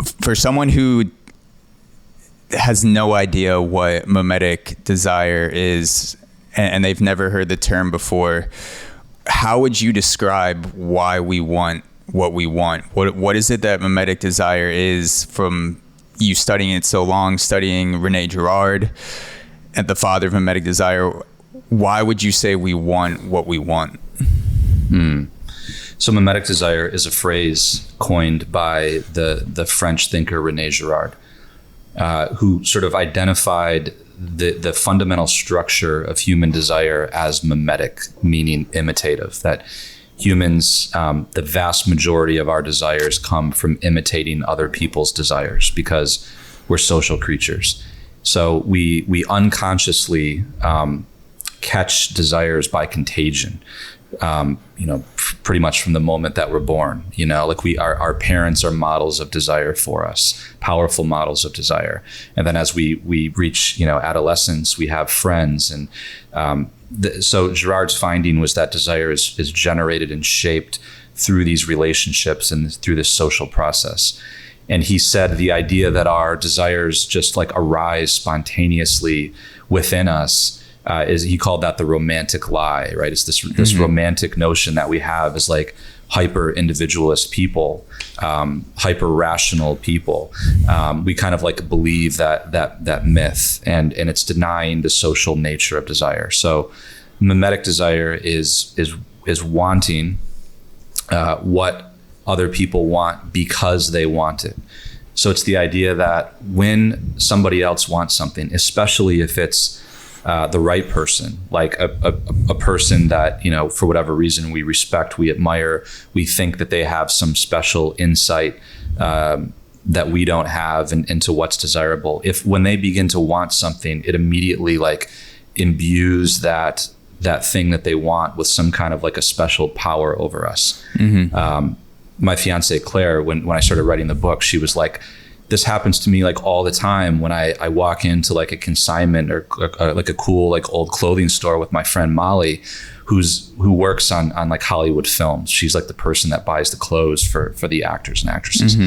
for someone who has no idea what mimetic desire is, and they've never heard the term before, how would you describe why we want what we want? What is it that mimetic desire is, from you studying it so long, studying Rene Girard, and the father of mimetic desire? Why would you say we want what we want? So mimetic desire is a phrase coined by the French thinker Rene Girard, who sort of identified the fundamental structure of human desire as mimetic, meaning imitative, that humans, the vast majority of our desires come from imitating other people's desires because we're social creatures. So we unconsciously catch desires by contagion, pretty much from the moment that we're born. Like our parents are models of desire for us, powerful models of desire. And then as we reach, adolescence, we have friends. And so Girard's finding was that desire is generated and shaped through these relationships and through this social process. And he said the idea that our desires just like arise spontaneously within us is, he called that the romantic lie, right? It's this romantic notion that we have as like hyper individualist people, hyper rational people. We kind of like believe that myth, and it's denying the social nature of desire. So mimetic desire is wanting what other people want because they want it. So it's the idea that when somebody else wants something, especially if it's the right person, like a person that, for whatever reason we respect, we admire, we think that they have some special insight that we don't have into what's desirable. If when they begin to want something, it immediately like imbues that thing that they want with some kind of like a special power over us. My fiance Claire, when I started writing the book, she was like, this happens to me like all the time when I walk into like a consignment or like a cool like old clothing store with my friend Molly, who works on like Hollywood films. She's like the person that buys the clothes for the actors and actresses.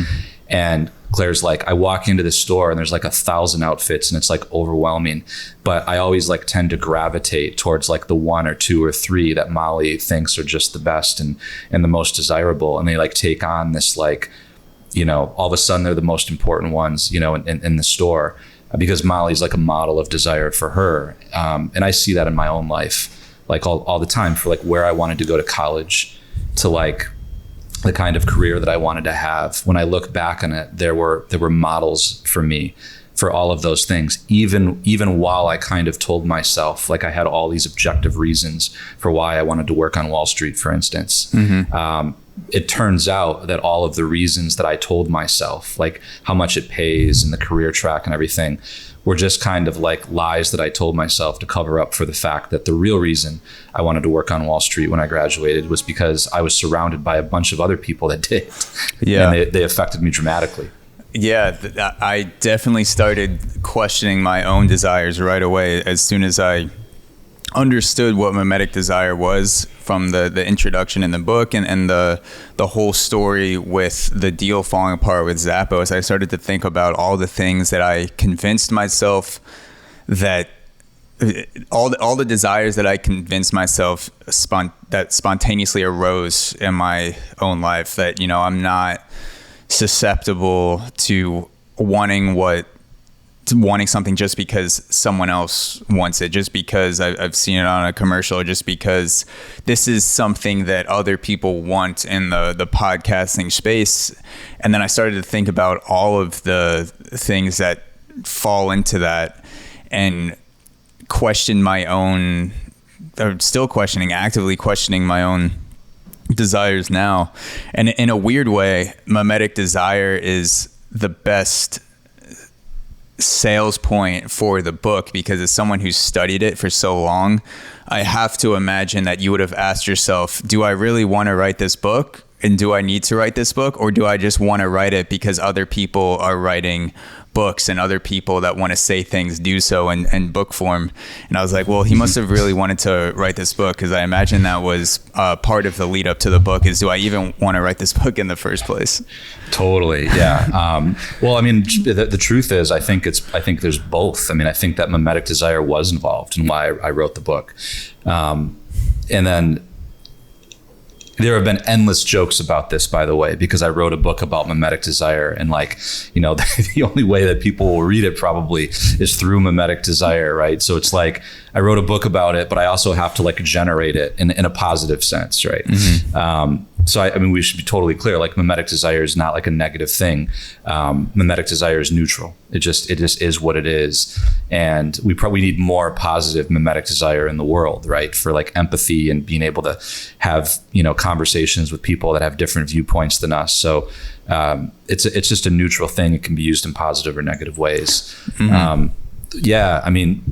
And Claire's like, I walk into the store and there's like 1,000 outfits and it's like overwhelming, but I always like tend to gravitate towards like the 1 or 2 or 3 that Molly thinks are just the best and the most desirable. And they like take on this like, all of a sudden they're the most important ones, in the store, because Molly's like a model of desire for her. And I see that in my own life, like all the time, for like where I wanted to go to college, to like the kind of career that I wanted to have. When I look back on it, there were models for me for all of those things, even while I kind of told myself, like I had all these objective reasons for why I wanted to work on Wall Street, for instance. It turns out that all of the reasons that I told myself, like how much it pays and the career track and everything, were just kind of like lies that I told myself to cover up for the fact that the real reason I wanted to work on Wall Street when I graduated was because I was surrounded by a bunch of other people that did. Yeah. And they affected me dramatically. Yeah, I definitely started questioning my own desires right away as soon as I understood what mimetic desire was, from the introduction in the book and the whole story with the deal falling apart with Zappos. I started to think about all the things that I convinced myself that all the desires that I convinced myself that spontaneously arose in my own life, that I'm not susceptible to wanting something just because someone else wants it, just because I've seen it on a commercial, just because this is something that other people want in the podcasting space. And then I started to think about all of the things that fall into that and question my own, or still actively questioning my own desires now. And in a weird way, mimetic desire is the best sales point for the book, because as someone who's studied it for so long, I have to imagine that you would have asked yourself, do I really want to write this book, and do I need to write this book, or do I just want to write it because other people are writing books and other people that want to say things do so in book form? And I was like, well, he must have really wanted to write this book, because I imagine that was part of the lead up to the book, is do I even want to write this book in the first place? Totally. Yeah. Well, I mean, the truth is, I think there's both. I mean, I think that mimetic desire was involved in why I wrote the book. And then there have been endless jokes about this, by the way, because I wrote a book about mimetic desire, and the only way that people will read it probably is through mimetic desire, right? So it's like I wrote a book about it, but I also have to generate it in a positive sense, right? Mm-hmm. So I mean, we should be totally clear. Mimetic desire is not a negative thing. Mimetic desire is neutral. It just is what it is, and we probably need more positive mimetic desire in the world, right? For empathy and being able to have conversations with people that have different viewpoints than us. So it's just a neutral thing. It can be used in positive or negative ways. Mm-hmm. Yeah, I mean,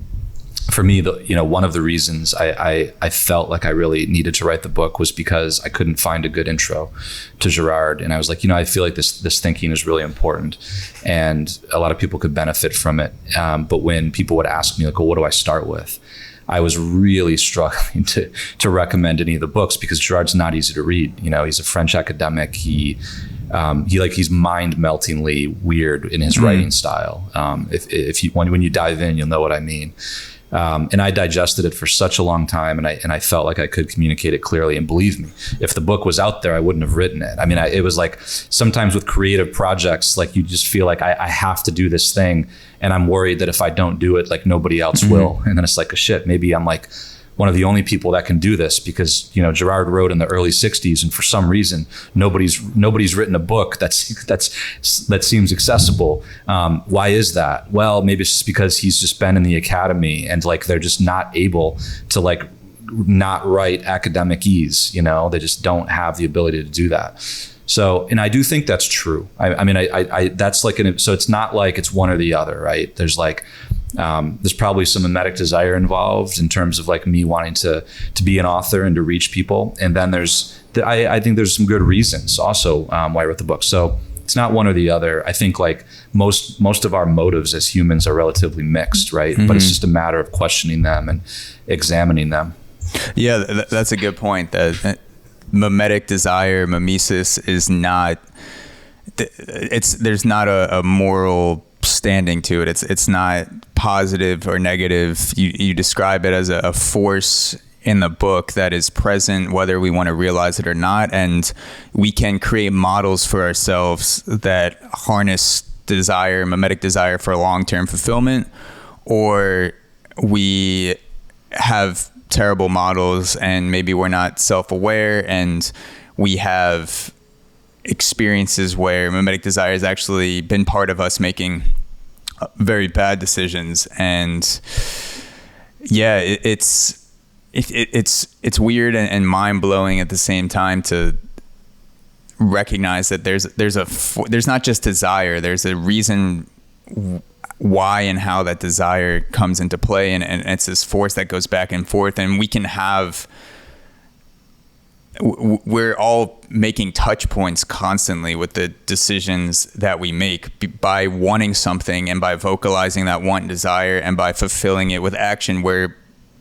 for me, one of the reasons I felt like I really needed to write the book was because I couldn't find a good intro to Girard. And I was like, I feel like this thinking is really important, and a lot of people could benefit from it. But when people would ask me, well, what do I start with? I was really struggling to recommend any of the books, because Girard's not easy to read. He's a French academic. He's mind-meltingly weird in his writing style. When you dive in, you'll know what I mean. And I digested it for such a long time, and I felt like I could communicate it clearly. And believe me, if the book was out there, I wouldn't have written it. I mean, it was sometimes with creative projects, you just feel like I have to do this thing, and I'm worried that if I don't do it, nobody else mm-hmm. will. And then it's shit, maybe I'm one of the only people that can do this, because Girard wrote in the early 60s, and for some reason nobody's written a book that seems accessible. Why is that? Well, maybe it's just because he's just been in the academy, and they're just not able to not write academic ease. They just don't have the ability to do that. So, and I do think that's true. I mean, that's so it's not it's one or the other, right? There's there's probably some mimetic desire involved in terms of me wanting to be an author and to reach people. And then I think there's some good reasons also why I wrote the book. So it's not one or the other. I think most of our motives as humans are relatively mixed, right? Mm-hmm. But it's just a matter of questioning them and examining them. Yeah, that's a good point. That mimetic desire, mimesis, is not, there's not a moral standing to it. It's not positive or negative. You describe it as a force in the book that is present whether we want to realize it or not, and we can create models for ourselves that harness desire, mimetic desire, for long-term fulfillment, or we have terrible models and maybe we're not self-aware, and we have experiences where mimetic desire has actually been part of us making very bad decisions. And yeah, it's weird and mind-blowing at the same time to recognize that there's not just desire, there's a reason why and how that desire comes into play, and it's this force that goes back and forth, and we're all making touch points constantly with the decisions that we make by wanting something, and by vocalizing that want and desire, and by fulfilling it with action. We're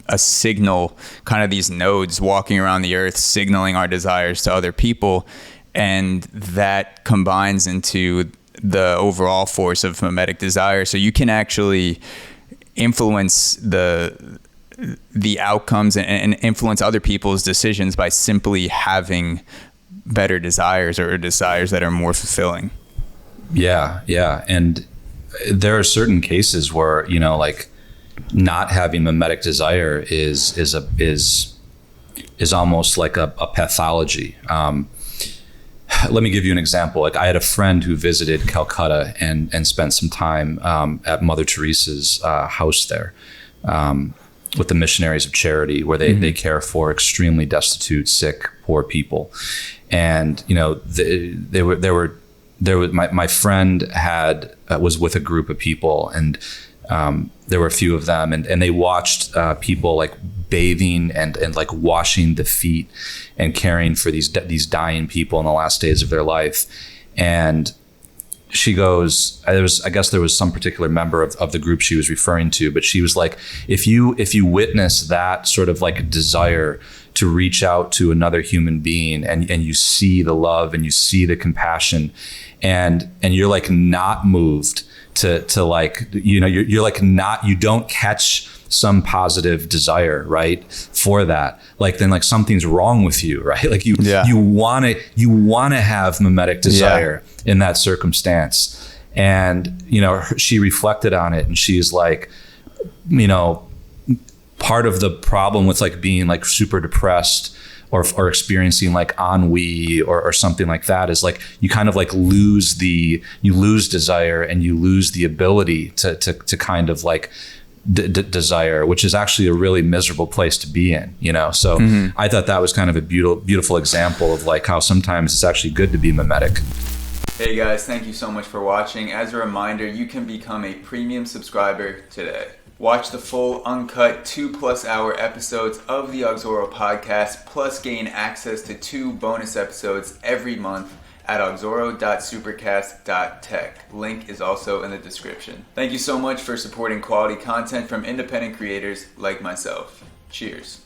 a signal, kind of these nodes walking around the earth, signaling our desires to other people, and that combines into the overall force of mimetic desire. So you can actually influence the outcomes and influence other people's decisions by simply having better desires, or desires that are more fulfilling. Yeah. And there are certain cases where, not having mimetic desire is almost like a pathology. Let me give you an example. I had a friend who visited Calcutta and spent some time at Mother Teresa's house there, with the Missionaries of Charity, where they care for extremely destitute, sick, poor people. And my friend was with a group of people, and There were a few of them, and they watched people like bathing and like washing the feet and caring for these dying people in the last days of their life. And she goes, I guess there was some particular member of the group she was referring to, but she was like, if you witness that sort of like a desire to reach out to another human being, and you see the love and you see the compassion, and you're like not moved to like, you know, you're like not, you don't catch some positive desire, right, for that, like then like something's wrong with you, right? Like you want to have mimetic desire in that circumstance. And you know, she reflected on it, and she's like, you know, part of the problem with like being like super depressed or experiencing like ennui or something like that is like you kind of like lose desire, and you lose the ability to kind of like desire, which is actually a really miserable place to be in, you know? So I thought that was kind of a beautiful example of like how sometimes it's actually good to be mimetic. Hey guys, thank you so much for watching. As a reminder, you can become a premium subscriber today. Watch the full uncut 2+ hour episodes of the AUXORO podcast, plus gain access to 2 bonus episodes every month at auxoro.supercast.tech. Link is also in the description. Thank you so much for supporting quality content from independent creators like myself. Cheers.